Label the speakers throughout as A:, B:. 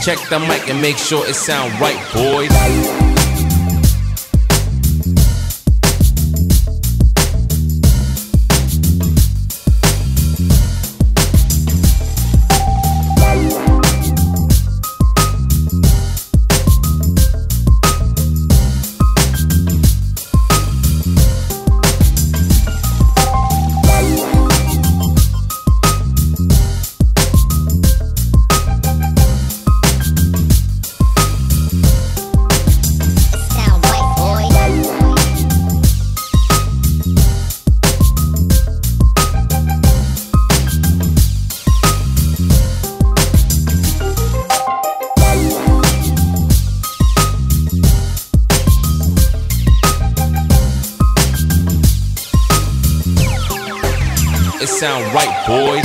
A: Check the mic and make sure it sound right, boys. It sound right, boys.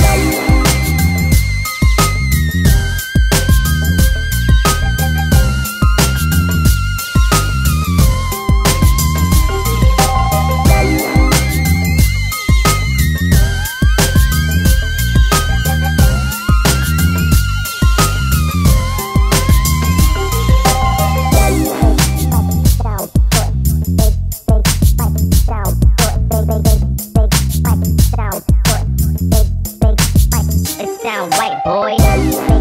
B: Sound white, boy.